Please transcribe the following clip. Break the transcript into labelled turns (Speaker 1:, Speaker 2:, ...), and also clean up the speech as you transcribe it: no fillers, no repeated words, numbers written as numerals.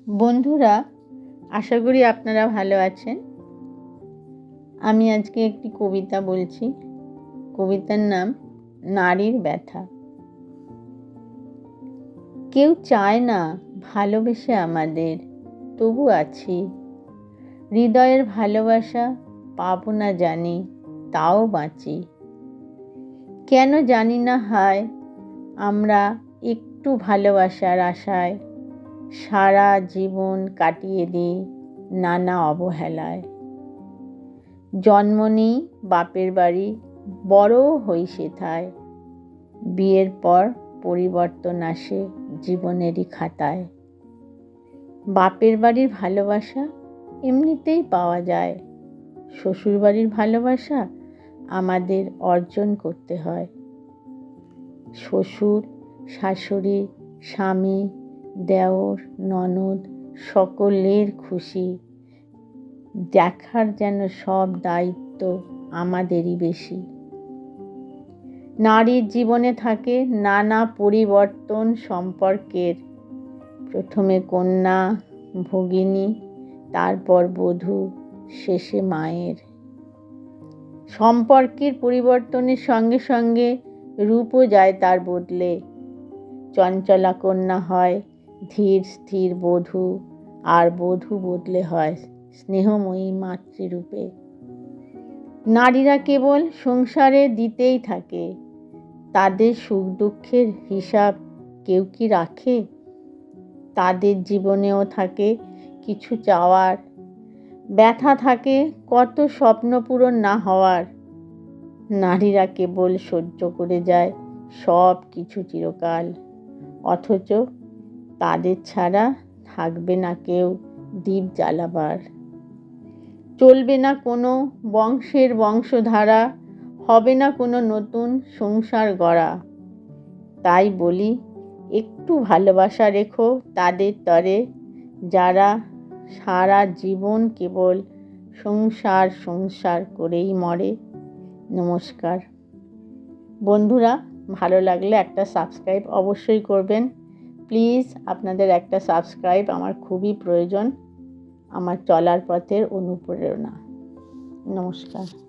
Speaker 1: বন্ধুরা, আশা করি আপনারা ভালো আছেন। আমি আজকে একটি কবিতা বলছি। কবিতার নাম নারীর ব্যথা। কেউ চায় না ভালোবেসে আমাদের, তবু আছি। হৃদয়ের ভালোবাসা পাবো না জানি, তাও বাঁচি। কেন জানি না হায়, আমরা একটু ভালোবাসার আশায় সারা জীবন কাটিয়ে দিই নানা অবহেলায়। জন্ম নিই বাপের বাড়ি, বড় হই সেথায়। বিয়ের পর পরিবর্তন আসে জীবনেরই খাতায়। বাপের বাড়ির ভালোবাসা এমনিতেই পাওয়া যায়, শ্বশুর বাড়ির ভালোবাসা আমাদের অর্জন করতে হয়। শ্বশুর, শাশুড়ি, স্বামী, দেওর, ননদ সকলের খুশি দেখার যেন সব দায়িত্ব আমাদেরই বেশি। নারীর জীবনে থাকে নানা পরিবর্তন সম্পর্কের। প্রথমে কন্যা, ভগিনী, তারপর বধূ, শেষে মায়ের। সম্পর্কের পরিবর্তনের সঙ্গে সঙ্গে রূপও যায় তার বদলে। চঞ্চলা কন্যা হয় ধীর স্থির বধূ, আর বধূ বদলে হয় স্নেহময়ী মাতৃরূপে। নারীরা কেবল সংসারে দিতেই থাকে, তাদের সুখ দুঃখের হিসাব কেউ কি রাখে? তাদের জীবনেও থাকে কিছু চাওয়ার, ব্যথা থাকে কত স্বপ্ন পূরণ না হওয়ার। নারীরা কেবল সহ্য করে যায় সব কিছু চিরকাল, অথচ তাদের ছাড়া থাকবে না কেউ দীপ জ্বালাবার। চলবে না কোনো বংশের বংশধারা, হবে না কোনো নতুন সংসার গড়া। তাই বলি, একটু ভালোবাসা রেখো তাদের তরে, যারা সারা জীবন কেবল সংসার সংসার করেই মরে। নমস্কার বন্ধুরা, ভালো লাগলে একটা সাবস্ক্রাইব অবশ্যই করবেন। প্লিজ, আপনাদের একটা সাবস্ক্রাইব আমার খুবই প্রয়োজন, আমার চলার পথের অনুপ্রেরণা। নমস্কার।